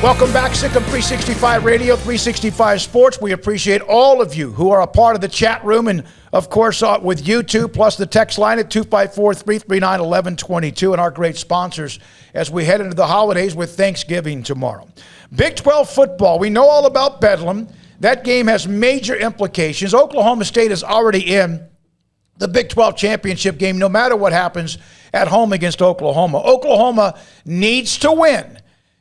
Welcome back, Sikkim 365 Radio, 365 Sports. We appreciate all of you who are a part of the chat room and, of course, with YouTube, plus the text line at 254-339-1122, and our great sponsors as we head into the holidays with Thanksgiving tomorrow. Big 12 football, we know all about Bedlam. That game has major implications. Oklahoma State is already in the Big 12 championship game, no matter what happens at home against Oklahoma. Oklahoma needs to win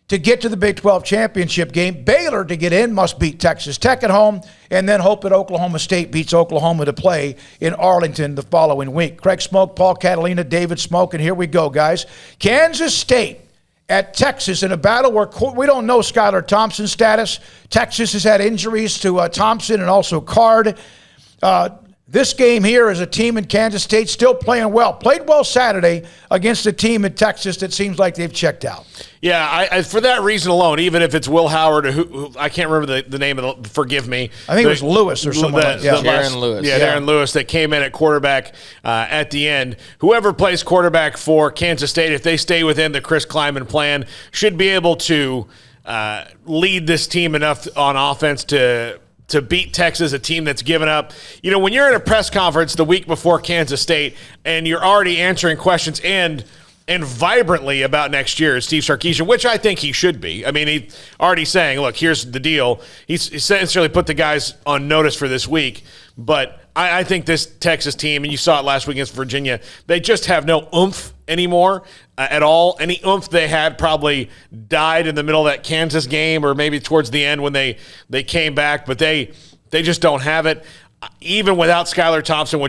to get to the Big 12 championship game. Baylor, to get in, must beat Texas Tech at home and then hope that Oklahoma State beats Oklahoma to play in Arlington the following week. Craig Smoke, Paul Catalina, David Smoke, and here we go, guys. Kansas State at Texas in a battle where we don't know Skylar Thompson's status. Texas has had injuries to Thompson and also Card. This game here is a team in Kansas State still playing well. Played well Saturday against a team in Texas that seems like they've checked out. Yeah, I for that reason alone, even if it's Will Howard, who I can't remember the name of forgive me. I think it was Lewis or someone like that. Darren Lewis. Yeah, Darren Lewis that came in at quarterback at the end. Whoever plays quarterback for Kansas State, if they stay within the Chris Kleiman plan, should be able to lead this team enough on offense to beat Texas, a team that's given up. You know, when you're in a press conference the week before Kansas State and you're already answering questions and vibrantly about next year, Steve Sarkisian, which I think he should be. I mean, he's already saying, look, here's the deal. He's essentially put the guys on notice for this week. But I think this Texas team, and you saw it last week against Virginia, they just have no oomph anymore at all. Any oomph they had probably died in the middle of that Kansas game or maybe towards the end when they came back. But they just don't have it. Even without Skylar Thompson,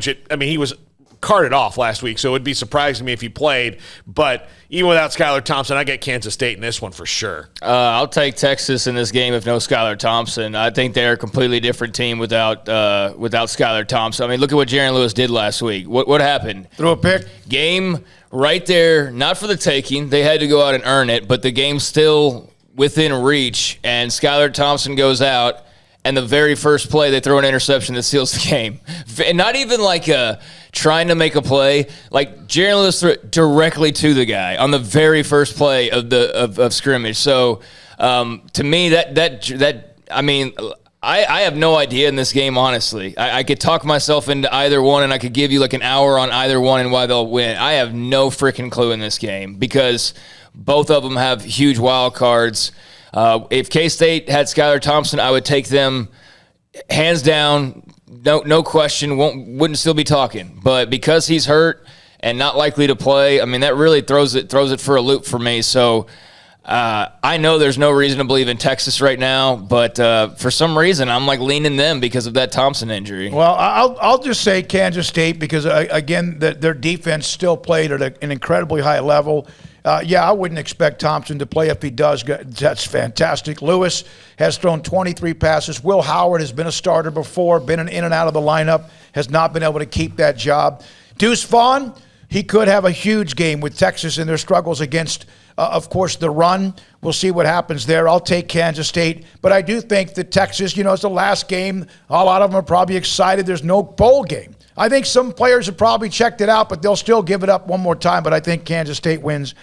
he was carted off last week, so it would be surprising to me if he played. But even without Skylar Thompson, I get Kansas State in this one for sure. I'll take Texas in this game if no Skylar Thompson. I think they're a completely different team without Skylar Thompson. I mean, look at what Jaron Lewis did last week. What happened? Threw a pick. Game right there, not for the taking. They had to go out and earn it, but the game's still within reach, and Skylar Thompson goes out, and the very first play, they throw an interception that seals the game. And not even like trying to make a play. Like, Jaron Lewis threw it directly to the guy on the very first play of scrimmage. So, to me, I have no idea in this game, honestly. I could talk myself into either one, and I could give you like an hour on either one and why they'll win. I have no freaking clue in this game because both of them have huge wild cards. If K-State had Skylar Thompson, I would take them hands down, no question, wouldn't still be talking. But because he's hurt and not likely to play, I mean, that really throws it for a loop for me. So I know there's no reason to believe in Texas right now, but for some reason I'm like leaning them because of that Thompson injury. Well, I'll just say Kansas State because, again, their defense still played at an incredibly high level. I wouldn't expect Thompson to play. If he does, that's fantastic. Lewis has thrown 23 passes. Will Howard has been a starter before, been in and out of the lineup, has not been able to keep that job. Deuce Vaughn, he could have a huge game with Texas in their struggles against, of course, the run. We'll see what happens there. I'll take Kansas State. But I do think that Texas, it's the last game. A lot of them are probably excited. There's no bowl game. I think some players have probably checked it out, but they'll still give it up one more time. But I think Kansas State wins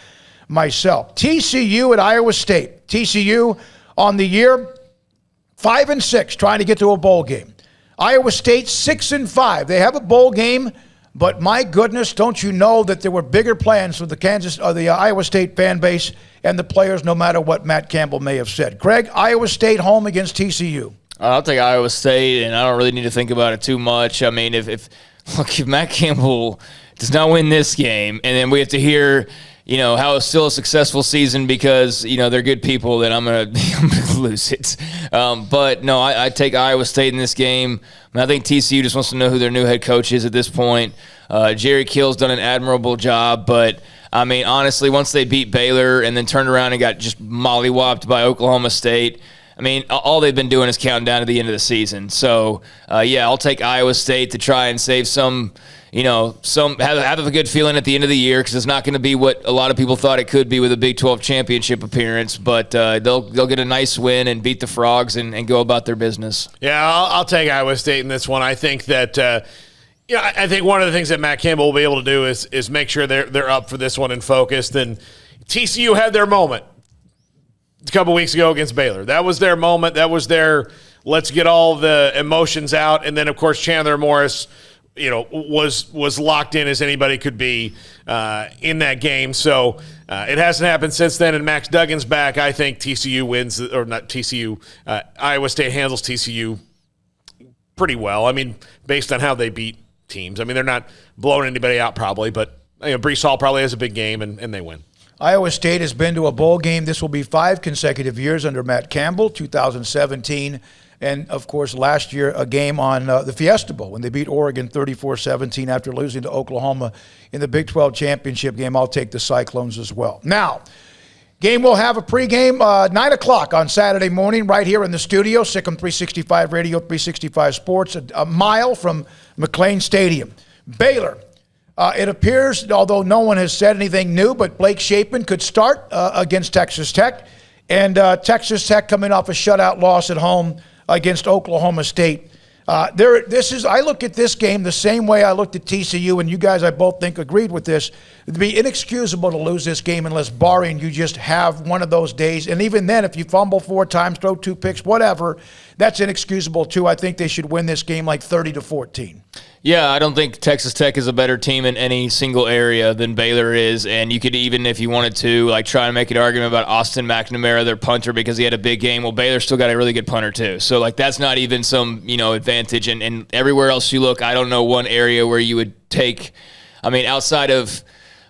myself. TCU at Iowa State. TCU on the year, 5-6, trying to get to a bowl game. Iowa State, 6-5. They have a bowl game, but my goodness, don't you know that there were bigger plans for the Iowa State fan base and the players, no matter what Matt Campbell may have said. Craig, Iowa State home against TCU. I'll take Iowa State, and I don't really need to think about it too much. I mean, if Matt Campbell does not win this game, and then we have to hear, how it's still a successful season because, they're good people, then I'm gonna lose it. But no, I take Iowa State in this game. I think TCU just wants to know who their new head coach is at this point. Jerry Kill's done an admirable job, but I mean, honestly, once they beat Baylor and then turned around and got just mollywopped by Oklahoma State, I mean, all they've been doing is counting down to the end of the season. So, I'll take Iowa State to try and save some, have a good feeling at the end of the year because it's not going to be what a lot of people thought it could be with a Big 12 championship appearance. But they'll get a nice win and beat the Frogs and go about their business. Yeah, I'll take Iowa State in this one. I think that I think one of the things that Matt Campbell will be able to do is make sure they're up for this one and focused. And TCU had their moment. a couple weeks ago against Baylor. That was their moment. That was their let's get all the emotions out. And then, of course, Chandler Morris, was locked in as anybody could be in that game. So it hasn't happened since then, and Max Duggan's back. I think TCU wins, or not TCU, Iowa State handles TCU pretty well. I mean, based on how they beat teams. I mean, they're not blowing anybody out probably, but Breece Hall probably has a big game, and they win. Iowa State has been to a bowl game. This will be 5 consecutive years under Matt Campbell, 2017. And, of course, last year, a game on the Fiesta Bowl when they beat Oregon 34-17 after losing to Oklahoma in the Big 12 championship game. I'll take the Cyclones as well. Now, game will have a pregame 9 o'clock on Saturday morning right here in the studio, Sikkim 365 Radio, 365 Sports, a mile from McLean Stadium. Baylor. It appears, although no one has said anything new, but Blake Shapen could start against Texas Tech. And Texas Tech coming off a shutout loss at home against Oklahoma State. I look at this game the same way I looked at TCU, and you guys, I both think, agreed with this. It'd be inexcusable to lose this game unless, barring you just have one of those days. And even then, if you fumble 4 times, throw 2 picks, whatever, that's inexcusable too. I think they should win this game like 30-14. Yeah, I don't think Texas Tech is a better team in any single area than Baylor is, and you could even, if you wanted to, try and make an argument about Austin McNamara, their punter, because he had a big game. Well, Baylor still got a really good punter too, so that's not even some advantage. And everywhere else you look, I don't know one area where you would take. I mean, outside of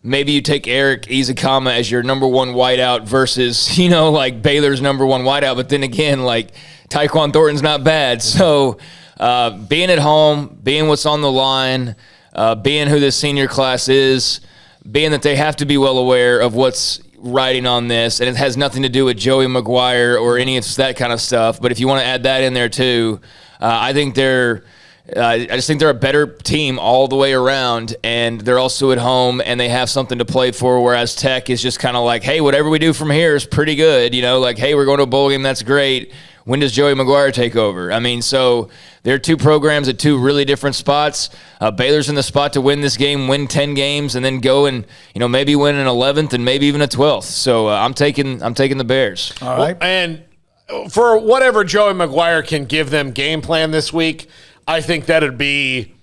maybe you take Eric Izakama as your number one wideout versus Baylor's number one wideout, but then again, Tyquan Thornton's not bad, so. Being at home, being what's on the line, being who this senior class is, being that they have to be well aware of what's riding on this, and it has nothing to do with Joey Maguire or any of that kind of stuff. But if you want to add that in there too, I think I just think they're a better team all the way around, and they're also at home, and they have something to play for, whereas Tech is just kind of hey, whatever we do from here is pretty good. Hey, we're going to a bowl game, that's great. When does Joey Maguire take over? I mean, so they're 2 programs at 2 really different spots. Baylor's in the spot to win this game, win 10 games, and then go and maybe win an 11th and maybe even a 12th. So I'm taking the Bears. All right. And for whatever Joey Maguire can give them game plan this week, I think that'd be.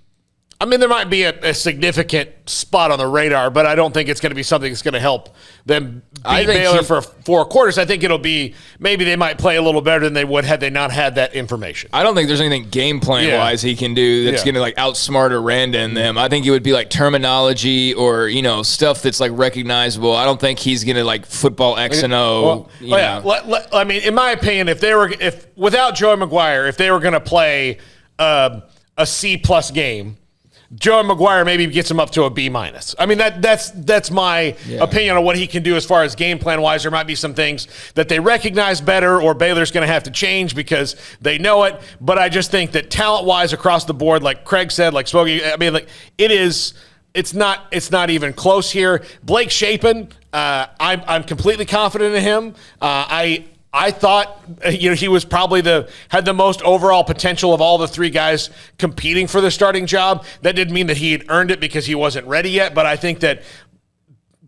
I mean, there might be a significant spot on the radar, but I don't think it's going to be something that's going to help them beat Baylor for 4 quarters. I think it'll be maybe they might play a little better than they would had they not had that information. I don't think there's anything game plan-wise he can do that's going to outsmart Aranda in them. I think it would be terminology or, stuff that's recognizable. I don't think he's going to football X and O. I mean, in my opinion, if without Joey Maguire, if they were going to play a C+ game, Joey Maguire maybe gets him up to a B-. I mean, that's my opinion on what he can do as far as game plan-wise. There might be some things that they recognize better or Baylor's going to have to change because they know it. But I just think that talent-wise across the board, like Craig said, like Smokey, I mean, it's not even close here. Blake Shapen, I'm completely confident in him. I thought he was probably had the most overall potential of all the 3 guys competing for the starting job. That didn't mean that he had earned it because he wasn't ready yet, but I think that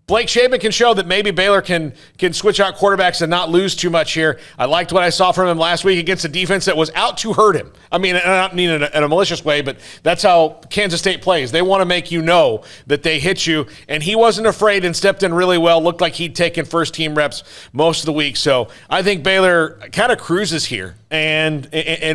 Blake Shapen can show that maybe Baylor can switch out quarterbacks and not lose too much here. I liked what I saw from him last week against a defense that was out to hurt him. I mean, I don't mean in a malicious way, but that's how Kansas State plays. They want to make you know that they hit you, and he wasn't afraid and stepped in really well. Looked like he'd taken first-team reps most of the week. So I think Baylor kind of cruises here and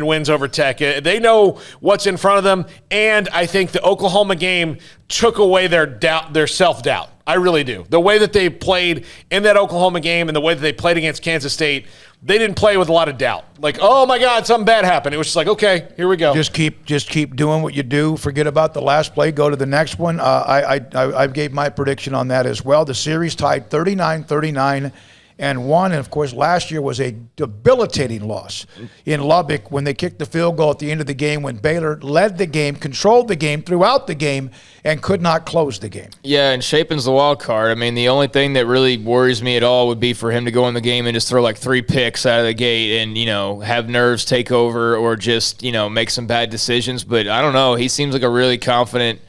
wins over Tech. They know what's in front of them, and I think the Oklahoma game took away their self-doubt. I really do. The way that they played in that Oklahoma game and the way that they played against Kansas State, they didn't play with a lot of doubt. Oh my God, something bad happened. It was just okay, here we go. Just keep doing what you do. Forget about the last play. Go to the next one. I gave my prediction on that as well. The series tied 39-39. And of course, last year was a debilitating loss in Lubbock when they kicked the field goal at the end of the game when Baylor led the game, controlled the game throughout the game, and could not close the game. Yeah, and Shapen's the wild card. I mean, the only thing that really worries me at all would be for him to go in the game and just throw 3 picks out of the gate and, have nerves take over or just, make some bad decisions. But I don't know. He seems like a really confident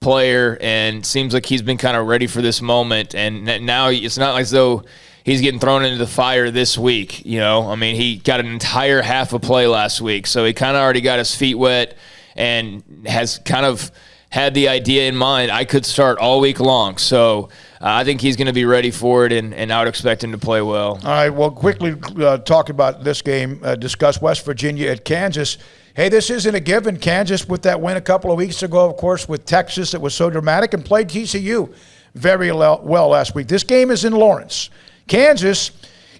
player and seems like he's been kind of ready for this moment. And now it's not as though he's getting thrown into the fire this week. I mean, he got an entire half a play last week, so he kind of already got his feet wet and has kind of had the idea in mind, I could start all week long. So I think he's going to be ready for it, and I would expect him to play well. All right, well, quickly talk about this game, discuss West Virginia at Kansas. Hey, this isn't a given. Kansas, with that win a couple of weeks ago, of course, with Texas, it was so dramatic, and played TCU very well last week. This game is in Lawrence. Kansas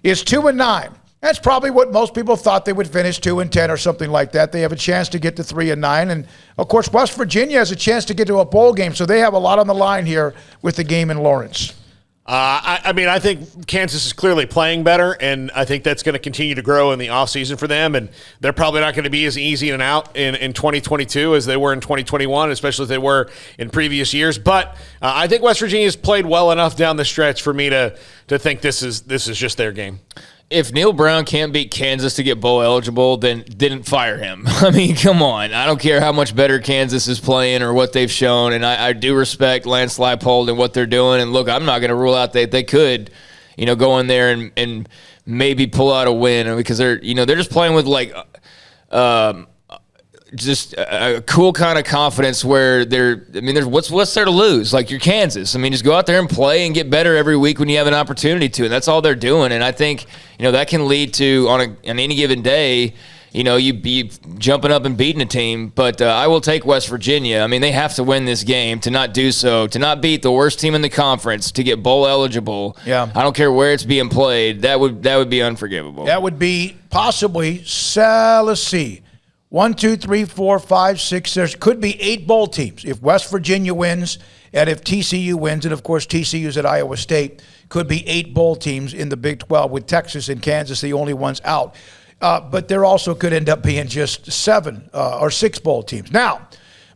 is 2-9. That's probably what most people thought they would finish, 2-10 or something like that. They have a chance to get to 3-9, and of course, West Virginia has a chance to get to a bowl game, so they have a lot on the line here with the game in Lawrence. I mean, I think Kansas is clearly playing better, and I think that's going to continue to grow in the offseason for them, and they're probably not going to be as easy and out in 2022 as they were in 2021, especially as they were in previous years. But I think West Virginia's played well enough down the stretch for me to think this is just their game. If Neil Brown can't beat Kansas to get bowl eligible, then didn't fire him. I mean, come on. I don't care how much better Kansas is playing or what they've shown, and I do respect Lance Leipold and what they're doing. And look, I'm not going to rule out that they could, go in there and maybe pull out a win because they're just playing with just a cool kind of confidence where there's what's there to lose? Like, you're Kansas. I mean, just go out there and play and get better every week when you have an opportunity to, and that's all they're doing. And I think, that can lead to on any given day, you be jumping up and beating a team. But I will take West Virginia. I mean, they have to win this game to not do so, to not beat the worst team in the conference, to get bowl eligible. Yeah. I don't care where it's being played. That would be unforgivable. That would be possibly, let's see, 1, 2, 3, 4, 5, 6. There could be 8 bowl teams if West Virginia wins and if TCU wins. And, of course, TCU's at Iowa State. Could be 8 bowl teams in the Big 12 with Texas and Kansas the only ones out. But there also could end up being just 7 or 6 bowl teams. Now,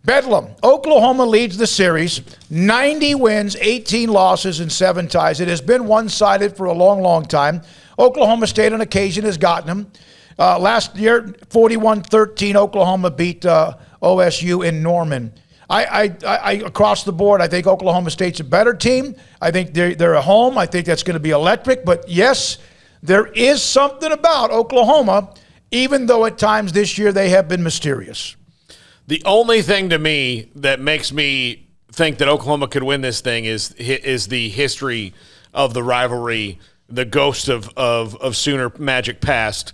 Bedlam. Oklahoma leads the series. 90 wins, 18 losses, and 7 ties. It has been one-sided for a long, long time. Oklahoma State on occasion has gotten them. Last year, 41-13, Oklahoma beat OSU in Norman. I across the board, I think Oklahoma State's a better team. I think they're at home. I think that's going to be electric. But, yes, there is something about Oklahoma, even though at times this year they have been mysterious. The only thing to me that makes me think that Oklahoma could win this thing is the history of the rivalry, the ghost of Sooner Magic past,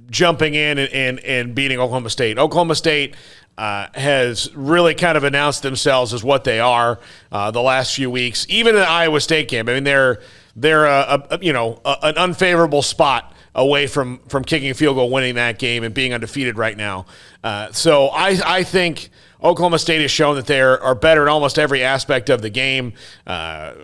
jumping in and beating Oklahoma State. Oklahoma State has really kind of announced themselves as what they are the last few weeks. Even in the Iowa State game, I mean, they're an unfavorable spot away from kicking a field goal, winning that game, and being undefeated right now. So I think Oklahoma State has shown that they are better in almost every aspect of the game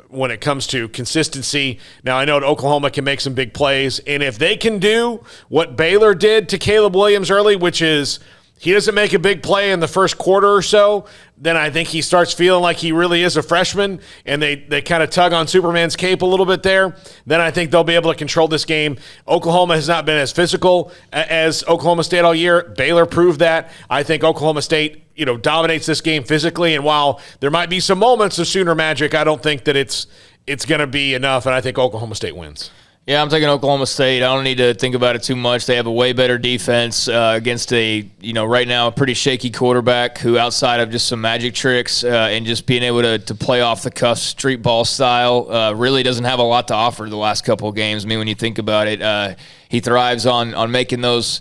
when it comes to consistency. Now, I know that Oklahoma can make some big plays, and if they can do what Baylor did to Caleb Williams early, which is he doesn't make a big play in the first quarter or so, then I think he starts feeling like he really is a freshman, and they kind of tug on Superman's cape a little bit there. Then I think they'll be able to control this game. Oklahoma has not been as physical as Oklahoma State all year. Baylor proved that. I think Oklahoma State, dominates this game physically, and while there might be some moments of Sooner magic, I don't think that it's going to be enough, and I think Oklahoma State wins. Yeah, I'm taking Oklahoma State. I don't need to think about it too much. They have a way better defense against right now, a pretty shaky quarterback who, outside of just some magic tricks and just being able to play off the cuff street ball style, really doesn't have a lot to offer the last couple of games. I mean, when you think about it, he thrives on making those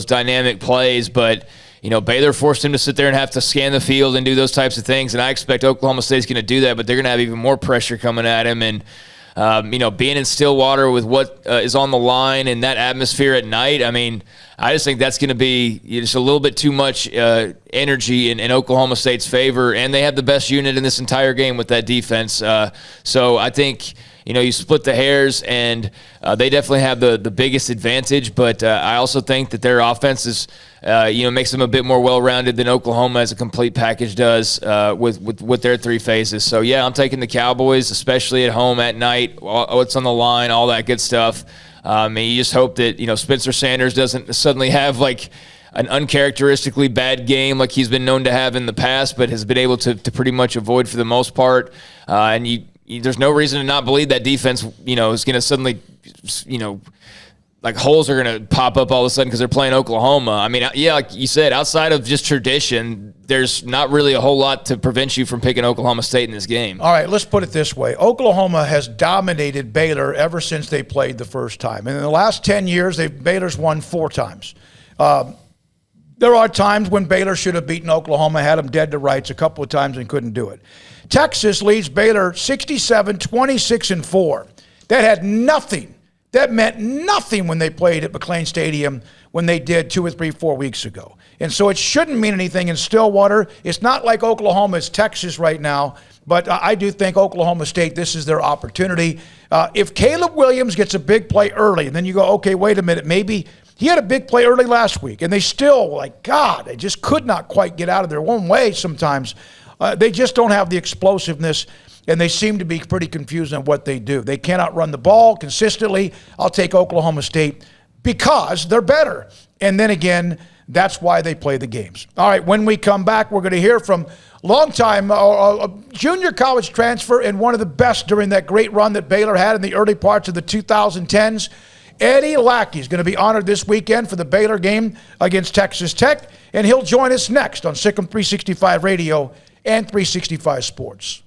dynamic plays, but Baylor forced him to sit there and have to scan the field and do those types of things, and I expect Oklahoma State's going to do that, but they're going to have even more pressure coming at him, and being in Stillwater with what is on the line and that atmosphere at night, I mean, I just think that's going to be just a little bit too much energy in Oklahoma State's favor, and they have the best unit in this entire game with that defense. So I think, you split the hairs, and they definitely have the biggest advantage, but I also think that their offense is makes them a bit more well-rounded than Oklahoma as a complete package does with their 3 phases. So, yeah, I'm taking the Cowboys, especially at home at night, what's on the line, all that good stuff. And you just hope that, Spencer Sanders doesn't suddenly have, like, an uncharacteristically bad game like he's been known to have in the past, but has been able to pretty much avoid for the most part. And there's no reason to not believe that defense, is going to suddenly, like holes are going to pop up all of a sudden because they're playing Oklahoma. I mean, yeah, like you said, outside of just tradition, there's not really a whole lot to prevent you from picking Oklahoma State in this game. All right, let's put it this way. Oklahoma has dominated Baylor ever since they played the first time. And in the last 10 years, Baylor's won 4 times. There are times when Baylor should have beaten Oklahoma, had them dead to rights a couple of times and couldn't do it. Texas leads Baylor 67-26-4. That had nothing. That meant nothing when they played at McLean Stadium when they did 2 or 3, 4 weeks ago. And so it shouldn't mean anything in Stillwater. It's not like Oklahoma is Texas right now, but I do think Oklahoma State, this is their opportunity. If Caleb Williams gets a big play early, and then you go, okay, wait a minute, maybe he had a big play early last week, and they still, they just could not quite get out of their own way sometimes. They just don't have the explosiveness, and they seem to be pretty confused on what they do. They cannot run the ball consistently. I'll take Oklahoma State because they're better. And then again, that's why they play the games. All right, when we come back, we're going to hear from longtime junior college transfer and one of the best during that great run that Baylor had in the early parts of the 2010s. Eddie Lackey is going to be honored this weekend for the Baylor game against Texas Tech, and he'll join us next on Sikkim 365 Radio and 365 Sports.